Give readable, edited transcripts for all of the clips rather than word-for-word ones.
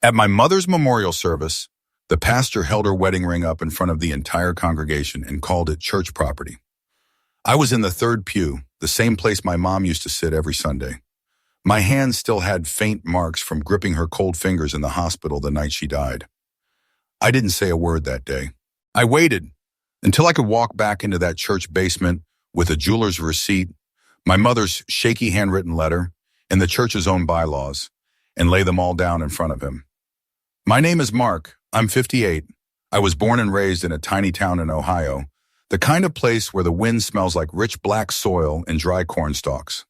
At my mother's memorial service, the pastor held her wedding ring up in front of the entire congregation and called it church property. I was in the third pew, the same place my mom used to sit every Sunday. My hands still had faint marks from gripping her cold fingers in the hospital the night she died. I didn't say a word that day. I waited until I could walk back into that church basement with a jeweler's receipt, my mother's shaky handwritten letter, and the church's own bylaws, and lay them all down in front of him. My name is Mark. I'm 58. I was born and raised in a tiny town in Ohio, the kind of place where the wind smells like rich black soil and dry corn stalks.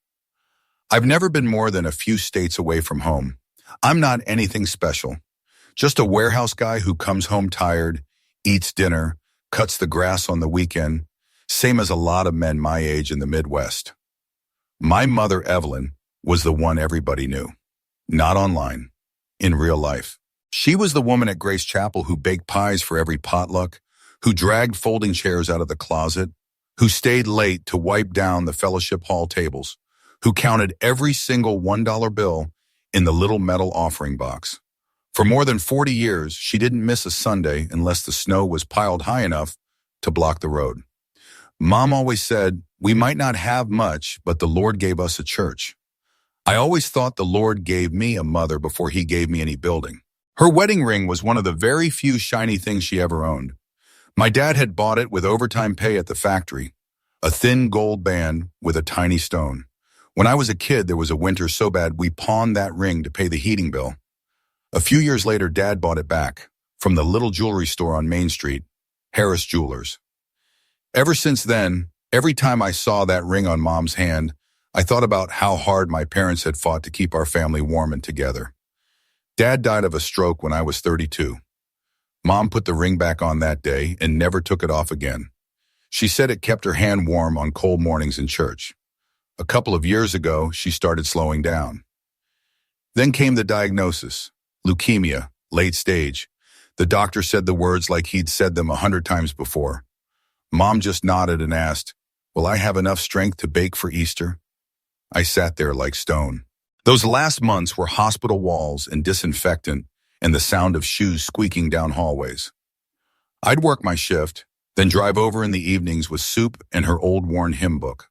I've never been more than a few states away from home. I'm not anything special. Just a warehouse guy who comes home tired, eats dinner, cuts the grass on the weekend, same as a lot of men my age in the Midwest. My mother, Evelyn, was the one everybody knew. Not online, in real life. She was the woman at Grace Chapel who baked pies for every potluck, who dragged folding chairs out of the closet, who stayed late to wipe down the fellowship hall tables, who counted every single $1 bill in the little metal offering box. For more than 40 years, she didn't miss a Sunday unless the snow was piled high enough to block the road. Mom always said, "We might not have much, but the Lord gave us a church." I always thought the Lord gave me a mother before he gave me any building. Her wedding ring was one of the very few shiny things she ever owned. My dad had bought it with overtime pay at the factory, a thin gold band with a tiny stone. When I was a kid, there was a winter so bad we pawned that ring to pay the heating bill. A few years later, Dad bought it back from the little jewelry store on Main Street, Harris Jewelers. Ever since then, every time I saw that ring on Mom's hand, I thought about how hard my parents had fought to keep our family warm and together. Dad died of a stroke when I was 32. Mom put the ring back on that day and never took it off again. She said it kept her hand warm on cold mornings in church. A couple of years ago, she started slowing down. Then came the diagnosis, leukemia, late stage. The doctor said the words like he'd said them 100 times before. Mom just nodded and asked, "Will I have enough strength to bake for Easter?" I sat there like stone. Those last months were hospital walls and disinfectant and the sound of shoes squeaking down hallways. I'd work my shift, then drive over in the evenings with soup and her old worn hymn book.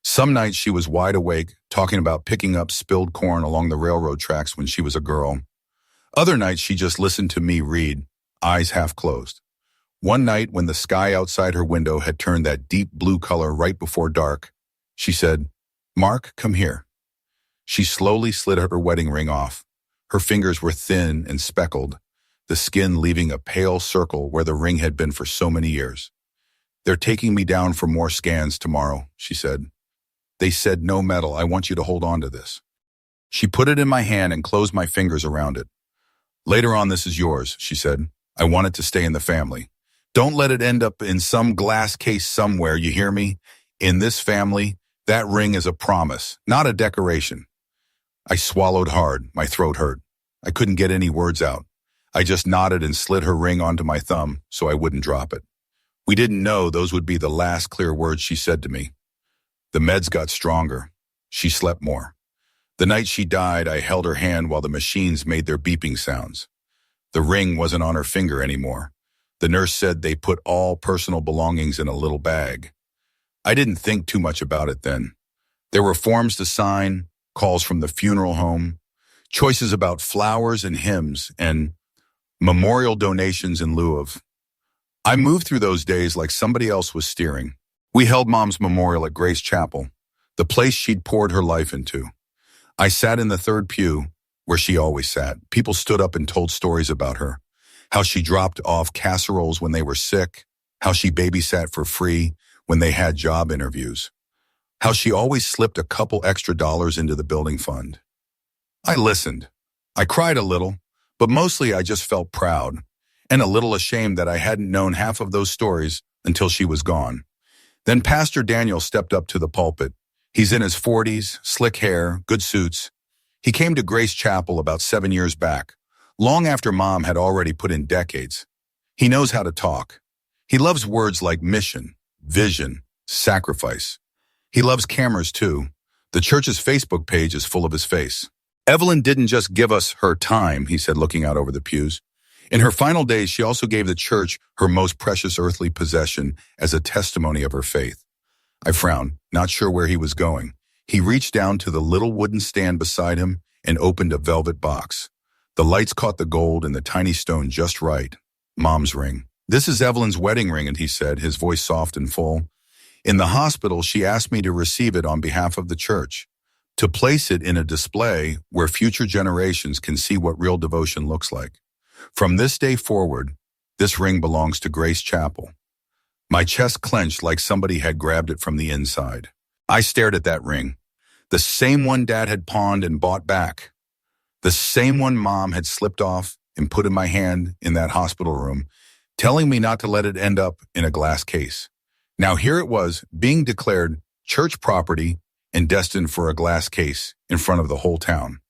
Some nights she was wide awake, talking about picking up spilled corn along the railroad tracks when she was a girl. Other nights she just listened to me read, eyes half closed. One night when the sky outside her window had turned that deep blue color right before dark, she said, "Mark, come here." She slowly slid her wedding ring off. Her fingers were thin and speckled, the skin leaving a pale circle where the ring had been for so many years. "They're taking me down for more scans tomorrow," she said. "They said no metal. I want you to hold on to this." She put it in my hand and closed my fingers around it. "Later on, this is yours," she said. "I want it to stay in the family. Don't let it end up in some glass case somewhere, you hear me? In this family, that ring is a promise, not a decoration." I swallowed hard. My throat hurt. I couldn't get any words out. I just nodded and slid her ring onto my thumb so I wouldn't drop it. We didn't know those would be the last clear words she said to me. The meds got stronger. She slept more. The night she died, I held her hand while the machines made their beeping sounds. The ring wasn't on her finger anymore. The nurse said they put all personal belongings in a little bag. I didn't think too much about it then. There were forms to sign, calls from the funeral home, choices about flowers and hymns, and memorial donations in lieu of. I moved through those days like somebody else was steering. We held Mom's memorial at Grace Chapel, the place she'd poured her life into. I sat in the third pew, where she always sat. People stood up and told stories about her, how she dropped off casseroles when they were sick, how she babysat for free when they had job interviews, how she always slipped a couple extra dollars into the building fund. I listened. I cried a little, but mostly I just felt proud and a little ashamed that I hadn't known half of those stories until she was gone. Then Pastor Daniel stepped up to the pulpit. He's in his 40s, slick hair, good suits. He came to Grace Chapel about 7 years back, long after Mom had already put in decades. He knows how to talk. He loves words like mission, vision, sacrifice. He loves cameras too. The church's Facebook page is full of his face. Evelyn didn't just give us her time, he said, looking out over the pews. In her final days, she also gave the church her most precious earthly possession as a testimony of her faith. I frowned, not sure where he was going. He reached down to the little wooden stand beside him and opened a velvet box. The lights caught the gold and the tiny stone just right. Mom's ring. This is Evelyn's wedding ring, and he said, his voice soft and full. In the hospital, she asked me to receive it on behalf of the church, to place it in a display where future generations can see what real devotion looks like. From this day forward, this ring belongs to Grace Chapel. My chest clenched like somebody had grabbed it from the inside. I stared at that ring, the same one Dad had pawned and bought back, the same one Mom had slipped off and put in my hand in that hospital room, telling me not to let it end up in a glass case. Now here it was, being declared church property and destined for a glass case in front of the whole town.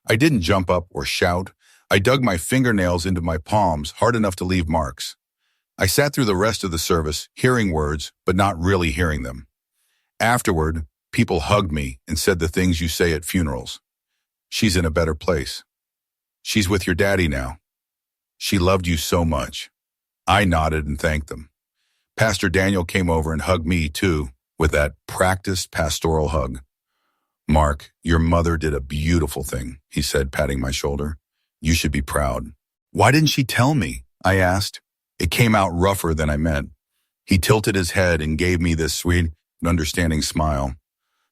I didn't jump up or shout. I dug my fingernails into my palms hard enough to leave marks. I sat through the rest of the service, hearing words, but not really hearing them. Afterward, people hugged me and said the things you say at funerals. She's in a better place. She's with your daddy now. She loved you so much. I nodded and thanked them. Pastor Daniel came over and hugged me too, with that practiced pastoral hug. Mark, your mother did a beautiful thing, he said, patting my shoulder. You should be proud. Why didn't she tell me? I asked. It came out rougher than I meant. He tilted his head and gave me this sweet and understanding smile.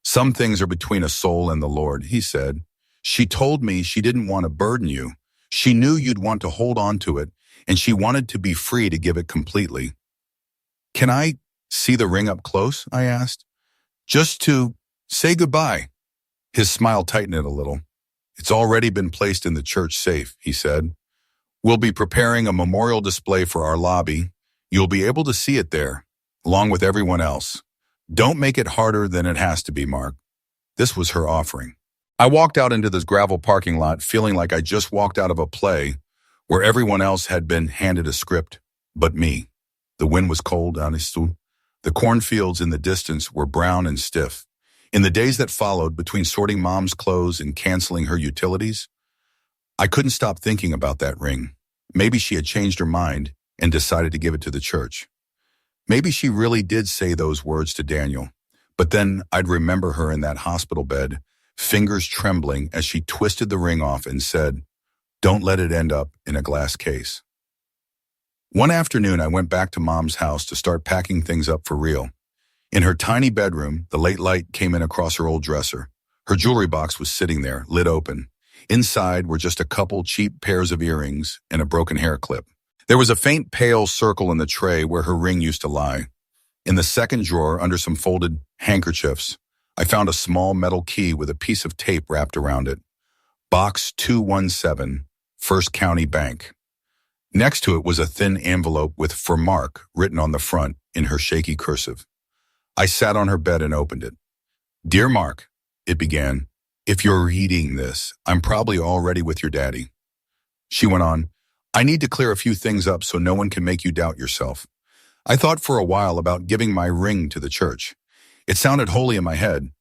Some things are between a soul and the Lord, he said. She told me she didn't want to burden you. She knew you'd want to hold on to it, and she wanted to be free to give it completely. Can I see the ring up close? I asked. Just to say goodbye. His smile tightened a little. It's already been placed in the church safe, he said. We'll be preparing a memorial display for our lobby. You'll be able to see it there, along with everyone else. Don't make it harder than it has to be, Mark. This was her offering. I walked out into this gravel parking lot feeling like I just walked out of a play where everyone else had been handed a script, but me. The wind was cold, honestly. The cornfields in the distance were brown and stiff. In the days that followed, between sorting Mom's clothes and canceling her utilities, I couldn't stop thinking about that ring. Maybe she had changed her mind and decided to give it to the church. Maybe she really did say those words to Daniel, but then I'd remember her in that hospital bed, fingers trembling as she twisted the ring off and said, "Don't let it end up in a glass case." One afternoon, I went back to Mom's house to start packing things up for real. In her tiny bedroom, the late light came in across her old dresser. Her jewelry box was sitting there, lid open. Inside were just a couple cheap pairs of earrings and a broken hair clip. There was a faint pale circle in the tray where her ring used to lie. In the second drawer, under some folded handkerchiefs, I found a small metal key with a piece of tape wrapped around it. Box 217, First County Bank. Next to it was a thin envelope with "For Mark" written on the front in her shaky cursive. I sat on her bed and opened it. "Dear Mark," it began, "if you're reading this, I'm probably already with your daddy." She went on, "I need to clear a few things up so no one can make you doubt yourself. I thought for a while about giving my ring to the church. It sounded holy in my head,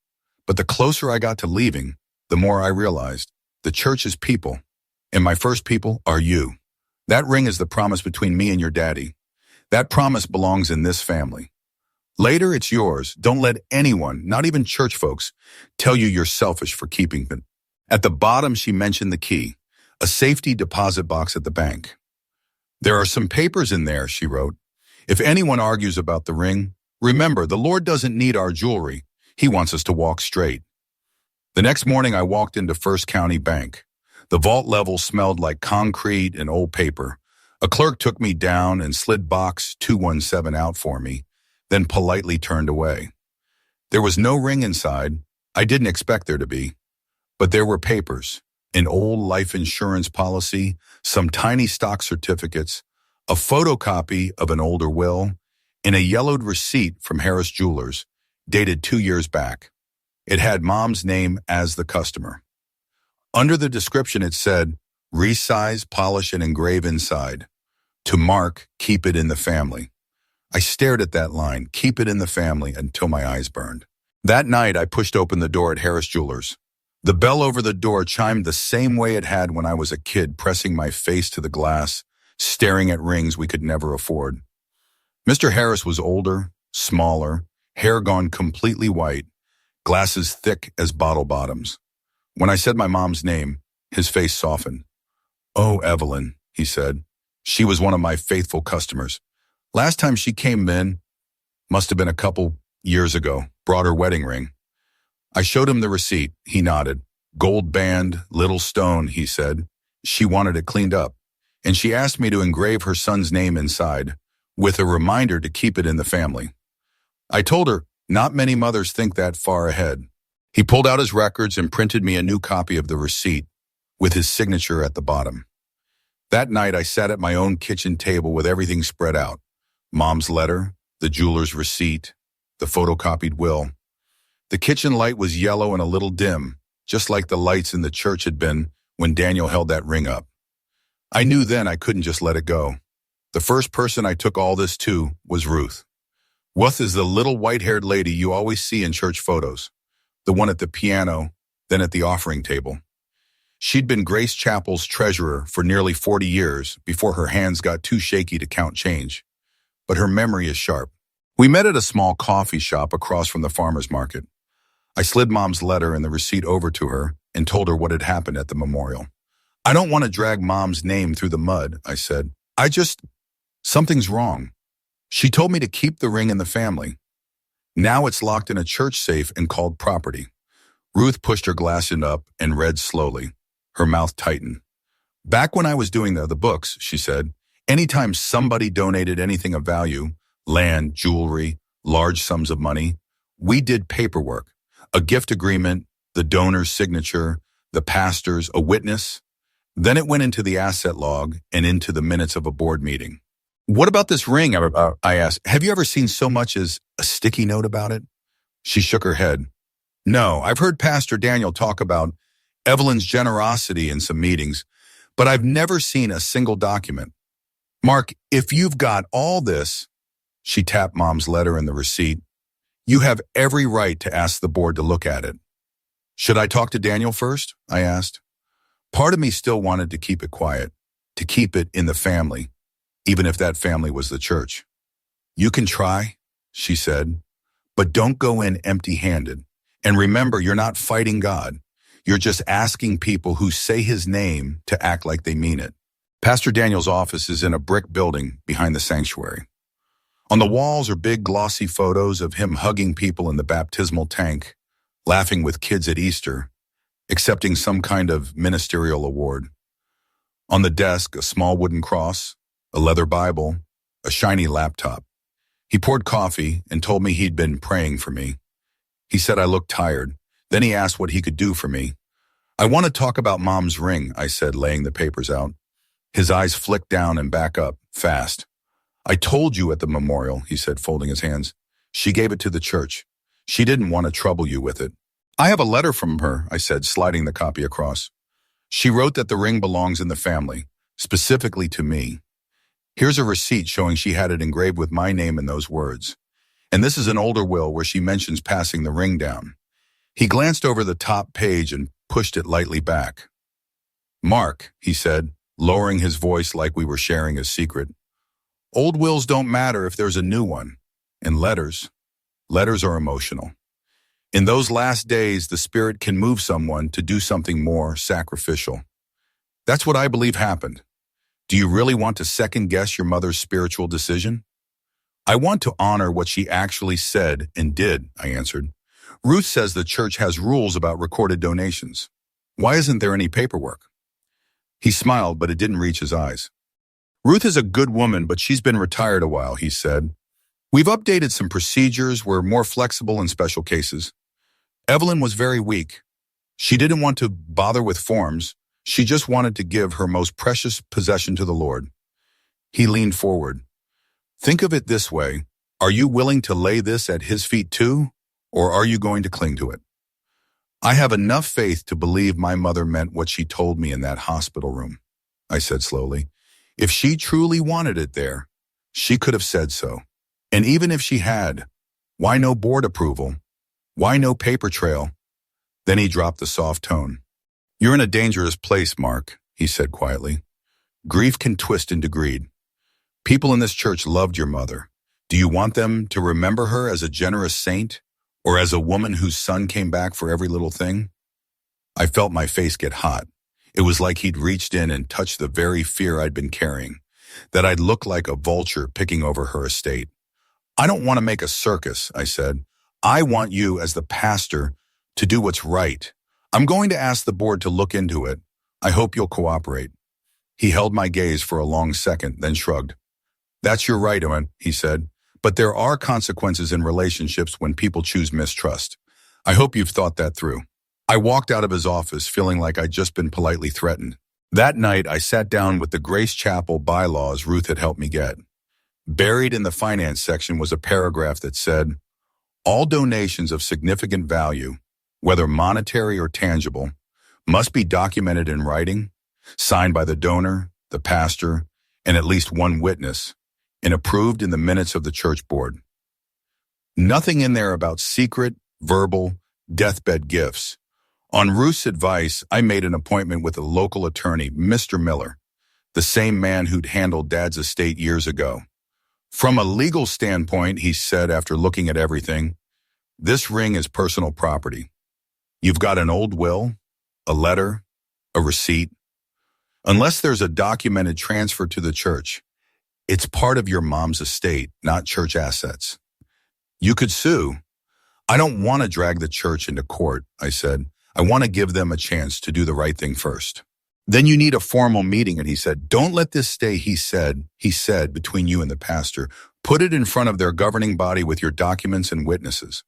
but the closer I got to leaving, the more I realized the church is people, and my first people are you. That ring is the promise between me and your daddy. That promise belongs in this family. Later, it's yours. Don't let anyone, not even church folks, tell you you're selfish for keeping it." At the bottom, she mentioned the key, a safety deposit box at the bank. "There are some papers in there," she wrote. "If anyone argues about the ring, remember, the Lord doesn't need our jewelry. He wants us to walk straight." The next morning, I walked into First County Bank. The vault level smelled like concrete and old paper. A clerk took me down and slid box 217 out for me, then politely turned away. There was no ring inside. I didn't expect there to be. But there were papers, an old life insurance policy, some tiny stock certificates, a photocopy of an older will, and a yellowed receipt from Harris Jewelers, dated 2 years back. It had Mom's name as the customer. Under the description, it said, "Resize, polish, and engrave inside. To Mark, keep it in the family." I stared at that line, "keep it in the family," until my eyes burned. That night, I pushed open the door at Harris Jewelers. The bell over the door chimed the same way it had when I was a kid, pressing my face to the glass, staring at rings we could never afford. Mr. Harris was older, smaller, hair gone completely white, glasses thick as bottle bottoms. When I said my mom's name, his face softened. "Oh, Evelyn," he said. "She was one of my faithful customers. Last time she came in, must have been a couple years ago, brought her wedding ring." I showed him the receipt. He nodded. "Gold band, little stone," he said. "She wanted it cleaned up, and she asked me to engrave her son's name inside, with a reminder to keep it in the family." I told her, not many mothers think that far ahead. He pulled out his records and printed me a new copy of the receipt, with his signature at the bottom. That night, I sat at my own kitchen table with everything spread out. Mom's letter, the jeweler's receipt, the photocopied will. The kitchen light was yellow and a little dim, just like the lights in the church had been when Daniel held that ring up. I knew then I couldn't just let it go. The first person I took all this to was Ruth. Ruth is the little white-haired lady you always see in church photos, the one at the piano, then at the offering table. She'd been Grace Chapel's treasurer for nearly 40 years before her hands got too shaky to count change. But her memory is sharp. We met at a small coffee shop across from the farmer's market. I slid Mom's letter and the receipt over to her and told her what had happened at the memorial. "I don't want to drag Mom's name through the mud," I said. Something's wrong. She told me to keep the ring in the family. Now it's locked in a church safe and called property." Ruth pushed her glasses up and read slowly. Her mouth tightened. "Back when I was doing the books," she said, "anytime somebody donated anything of value, land, jewelry, large sums of money, we did paperwork, a gift agreement, the donor's signature, the pastor's, a witness. Then it went into the asset log and into the minutes of a board meeting." "What about this ring?" I asked. "Have you ever seen so much as a sticky note about it?" She shook her head. "No, I've heard Pastor Daniel talk about Evelyn's generosity in some meetings, but I've never seen a single document. Mark, if you've got all this," she tapped Mom's letter and the receipt, "you have every right to ask the board to look at it." "Should I talk to Daniel first?" I asked. Part of me still wanted to keep it quiet, to keep it in the family, even if that family was the church. "You can try," she said, "but don't go in empty-handed. And remember, you're not fighting God. You're just asking people who say his name to act like they mean it." Pastor Daniel's office is in a brick building behind the sanctuary. On the walls are big glossy photos of him hugging people in the baptismal tank, laughing with kids at Easter, accepting some kind of ministerial award. On the desk, a small wooden cross, a leather Bible, a shiny laptop. He poured coffee and told me he'd been praying for me. He said I looked tired. Then he asked what he could do for me. "I want to talk about Mom's ring," I said, laying the papers out. His eyes flicked down and back up, fast. "I told you at the memorial," he said, folding his hands. "She gave it to the church. She didn't want to trouble you with it." "I have a letter from her," I said, sliding the copy across. "She wrote that the ring belongs in the family, specifically to me. Here's a receipt showing she had it engraved with my name in those words. And this is an older will where she mentions passing the ring down." He glanced over the top page and pushed it lightly back. "Mark," he said, lowering his voice like we were sharing a secret, "old wills don't matter if there's a new one. And letters are emotional. In those last days, the Spirit can move someone to do something more sacrificial. That's what I believe happened. Do you really want to second-guess your mother's spiritual decision?" "I want to honor what she actually said and did," I answered. "Ruth says the church has rules about recorded donations. Why isn't there any paperwork?" He smiled, but it didn't reach his eyes. "Ruth is a good woman, but she's been retired a while," he said. "We've updated some procedures. We're more flexible in special cases. Evelyn was very weak. She didn't want to bother with forms. She just wanted to give her most precious possession to the Lord." He leaned forward. "Think of it this way. Are you willing to lay this at his feet too, or are you going to cling to it?" "I have enough faith to believe my mother meant what she told me in that hospital room," I said slowly. "If she truly wanted it there, she could have said so. And even if she had, why no board approval? Why no paper trail? Then he dropped the soft tone. "You're in a dangerous place, Mark," he said quietly. "Grief can twist into greed. People in this church loved your mother. Do you want them to remember her as a generous saint or as a woman whose son came back for every little thing?" I felt my face get hot. It was like he'd reached in and touched the very fear I'd been carrying, that I'd look like a vulture picking over her estate. "I don't want to make a circus," I said. "I want you as the pastor to do what's right. I'm going to ask the board to look into it. I hope you'll cooperate." He held my gaze for a long second, then shrugged. "That's your right, Owen," he said. "But there are consequences in relationships when people choose mistrust. I hope you've thought that through." I walked out of his office feeling like I'd just been politely threatened. That night, I sat down with the Grace Chapel bylaws Ruth had helped me get. Buried in the finance section was a paragraph that said, "All donations of significant value, whether monetary or tangible, must be documented in writing, signed by the donor, the pastor, and at least one witness, and approved in the minutes of the church board." Nothing in there about secret, verbal, deathbed gifts. On Ruth's advice, I made an appointment with a local attorney, Mr. Miller, the same man who'd handled Dad's estate years ago. "From a legal standpoint," he said after looking at everything, "this ring is personal property. You've got an old will, a letter, a receipt. Unless there's a documented transfer to the church, it's part of your mom's estate, not church assets. You could sue." "I don't want to drag the church into court," I said. "I want to give them a chance to do the right thing first." "Then you need a formal meeting," and he said. "Don't let this stay he said, between you and the pastor. Put it in front of their governing body with your documents and witnesses."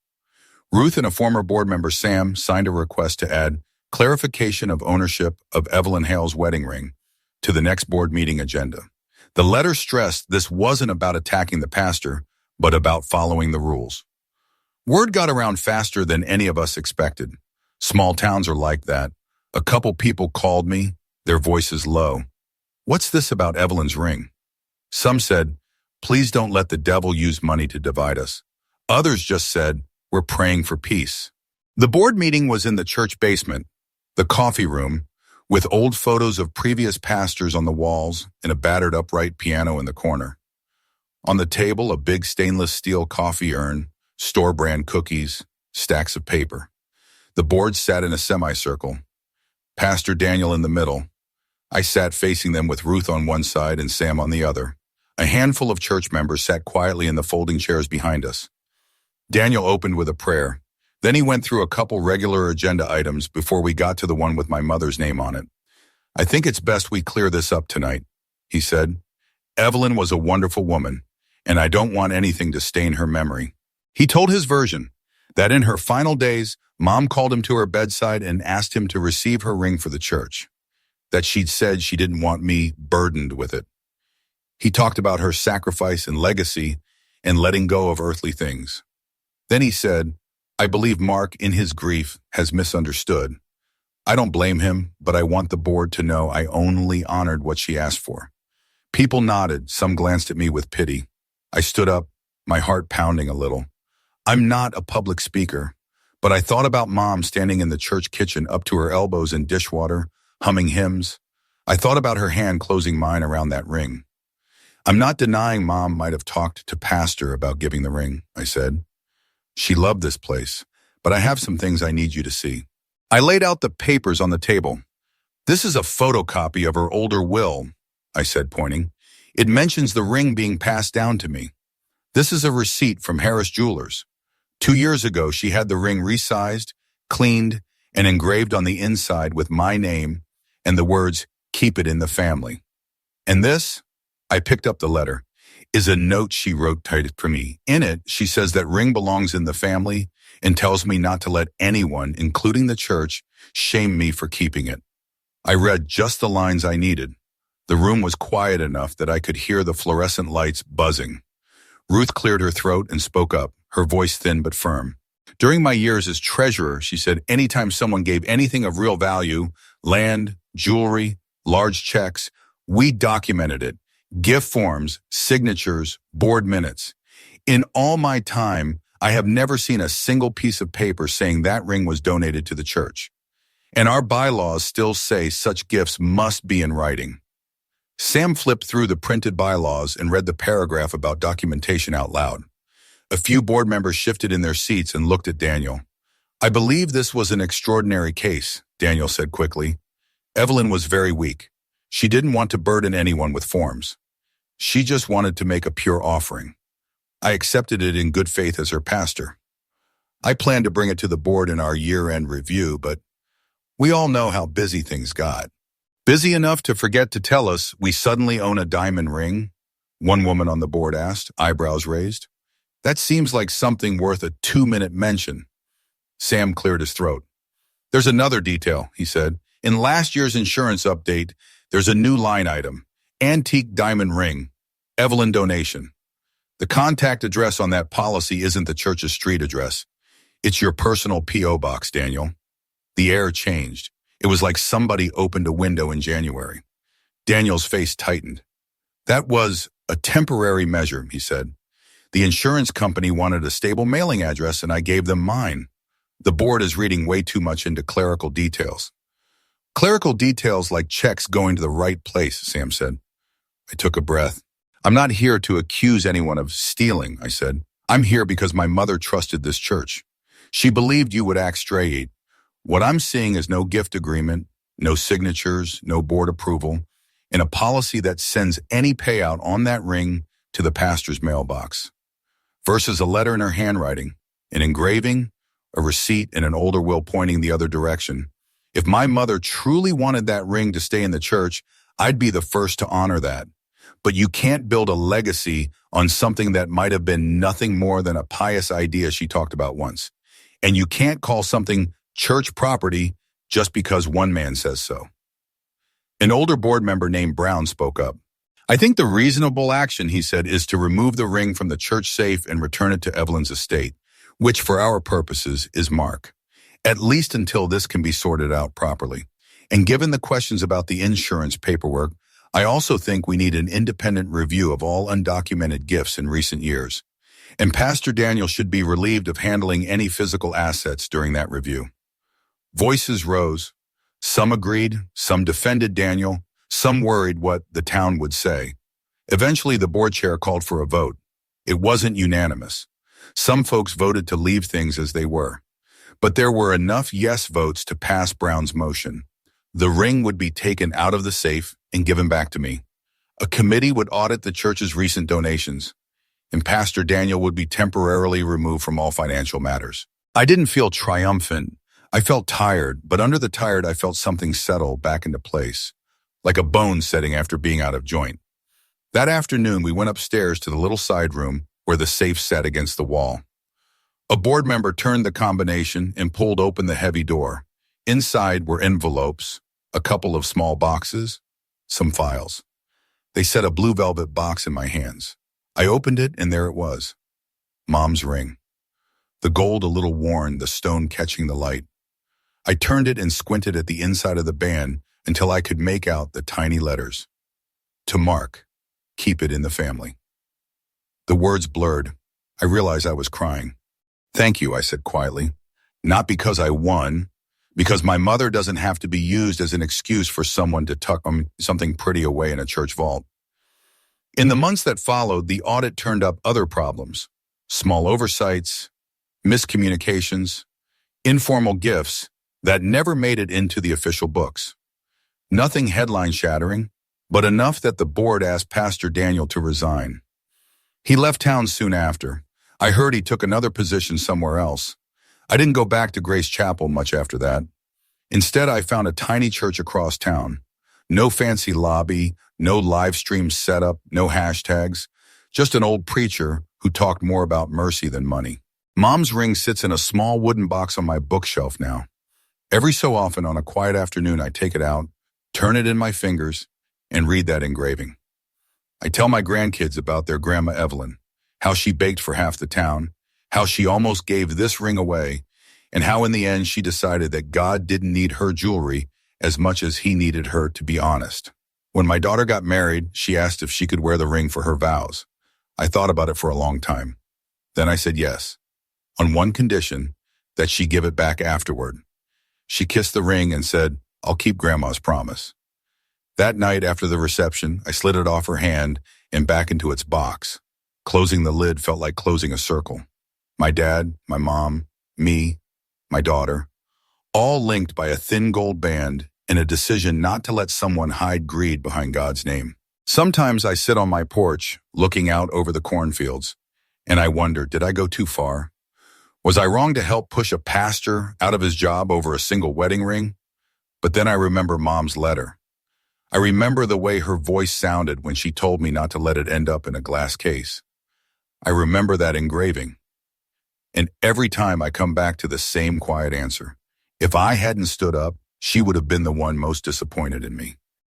Ruth and a former board member, Sam, signed a request to add clarification of ownership of Evelyn Hale's wedding ring to the next board meeting agenda. The letter stressed this wasn't about attacking the pastor, but about following the rules. Word got around faster than any of us expected. Small towns are like that. A couple people called me, their voices low. "What's this about Evelyn's ring?" Some said, "Please don't let the devil use money to divide us." Others just said, "We're praying for peace." The board meeting was in the church basement, the coffee room, with old photos of previous pastors on the walls and a battered upright piano in the corner. On the table, a big stainless steel coffee urn, store-brand cookies, stacks of paper. The board sat in a semicircle, Pastor Daniel in the middle. I sat facing them with Ruth on one side and Sam on the other. A handful of church members sat quietly in the folding chairs behind us. Daniel opened with a prayer. Then he went through a couple regular agenda items before we got to the one with my mother's name on it. "I think it's best we clear this up tonight," he said. "Evelyn was a wonderful woman, and I don't want anything to stain her memory." He told his version, that in her final days, Mom called him to her bedside and asked him to receive her ring for the church, that she'd said she didn't want me burdened with it. He talked about her sacrifice and legacy and letting go of earthly things. Then he said, "I believe Mark, in his grief, has misunderstood. I don't blame him, but I want the board to know I only honored what she asked for." People nodded, some glanced at me with pity. I stood up, my heart pounding a little. I'm not a public speaker, but I thought about Mom standing in the church kitchen up to her elbows in dishwater, humming hymns. I thought about her hand closing mine around that ring. "I'm not denying Mom might have talked to Pastor about giving the ring," I said. "She loved this place, but I have some things I need you to see." I laid out the papers on the table. "This is a photocopy of her older will," I said, pointing. "It mentions the ring being passed down to me. This is a receipt from Harris Jewelers. 2 years ago, she had the ring resized, cleaned, and engraved on the inside with my name and the words, 'Keep it in the family.' And this," I picked up the letter, "is a note she wrote tight for me. In it, she says that ring belongs in the family and tells me not to let anyone, including the church, shame me for keeping it." I read just the lines I needed. The room was quiet enough that I could hear the fluorescent lights buzzing. Ruth cleared her throat and spoke up, her voice thin but firm. "During my years as treasurer," she said, "anytime someone gave anything of real value, land, jewelry, large checks, we documented it. Gift forms, signatures, board minutes. In all my time, I have never seen a single piece of paper saying that ring was donated to the church. And our bylaws still say such gifts must be in writing. Sam flipped through the printed bylaws and read the paragraph about documentation out loud. A few board members shifted in their seats and looked at Daniel. I believe this was an extraordinary case, Daniel said quickly. Evelyn was very weak. She didn't want to burden anyone with forms. She just wanted to make a pure offering. I accepted it in good faith as her pastor. I planned to bring it to the board in our year-end review, but we all know how busy things got. Busy enough to forget to tell us we suddenly own a diamond ring? One woman on the board asked, eyebrows raised. That seems like something worth a 2-minute mention. Sam cleared his throat. There's another detail, he said. In last year's insurance update, there's a new line item, antique diamond ring, Evelyn donation. The contact address on that policy isn't the church's street address. It's your personal P.O. box, Daniel. The air changed. It was like somebody opened a window in January. Daniel's face tightened. That was a temporary measure, he said. The insurance company wanted a stable mailing address and I gave them mine. The board is reading way too much into clerical details. Clerical details like checks going to the right place, Sam said. I took a breath. I'm not here to accuse anyone of stealing, I said. I'm here because my mother trusted this church. She believed you would act straight. What I'm seeing is no gift agreement, no signatures, no board approval, and a policy that sends any payout on that ring to the pastor's mailbox. Versus a letter in her handwriting, an engraving, a receipt, and an older will pointing the other direction. If my mother truly wanted that ring to stay in the church, I'd be the first to honor that. But you can't build a legacy on something that might have been nothing more than a pious idea she talked about once. And you can't call something church property just because one man says so. An older board member named Brown spoke up. I think the reasonable action, he said, is to remove the ring from the church safe and return it to Evelyn's estate, which for our purposes is Mark, at least until this can be sorted out properly. And given the questions about the insurance paperwork, I also think we need an independent review of all undocumented gifts in recent years. And Pastor Daniel should be relieved of handling any physical assets during that review. Voices rose. Some agreed, some defended Daniel, some worried what the town would say. Eventually, the board chair called for a vote. It wasn't unanimous. Some folks voted to leave things as they were. But there were enough yes votes to pass Brown's motion. The ring would be taken out of the safe and given back to me. A committee would audit the church's recent donations, and Pastor Daniel would be temporarily removed from all financial matters. I didn't feel triumphant. I felt tired, but under the tired I felt something settle back into place, like a bone setting after being out of joint. That afternoon, we went upstairs to the little side room where the safe sat against the wall. A board member turned the combination and pulled open the heavy door. Inside were envelopes, a couple of small boxes, some files. They set a blue velvet box in my hands. I opened it, and there it was. Mom's ring. The gold a little worn, the stone catching the light. I turned it and squinted at the inside of the band until I could make out the tiny letters. To Mark, keep it in the family. The words blurred. I realized I was crying. Thank you, I said quietly. Not because I won, because my mother doesn't have to be used as an excuse for someone to tuck something pretty away in a church vault. In the months that followed, the audit turned up other problems. Small oversights, miscommunications, informal gifts that never made it into the official books. Nothing headline-shattering, but enough that the board asked Pastor Daniel to resign. He left town soon after. I heard he took another position somewhere else. I didn't go back to Grace Chapel much after that. Instead, I found a tiny church across town. No fancy lobby, no live stream setup, no hashtags. Just an old preacher who talked more about mercy than money. Mom's ring sits in a small wooden box on my bookshelf now. Every so often on a quiet afternoon, I take it out, turn it in my fingers, and read that engraving. I tell my grandkids about their Grandma Evelyn, how she baked for half the town, how she almost gave this ring away, and how in the end she decided that God didn't need her jewelry as much as he needed her to be honest. When my daughter got married, she asked if she could wear the ring for her vows. I thought about it for a long time. Then I said yes. on one condition, that she give it back afterward. She kissed the ring and said, "I'll keep Grandma's promise." That night after the reception, I slid it off her hand and back into its box. Closing the lid felt like closing a circle. My dad, my mom, me, my daughter, all linked by a thin gold band and a decision not to let someone hide greed behind God's name. Sometimes I sit on my porch, looking out over the cornfields, and I wonder, did I go too far? Was I wrong to help push a pastor out of his job over a single wedding ring? But then I remember Mom's letter. I remember the way her voice sounded when she told me not to let it end up in a glass case. I remember that engraving. And every time I come back to the same quiet answer. If I hadn't stood up, she would have been the one most disappointed in me.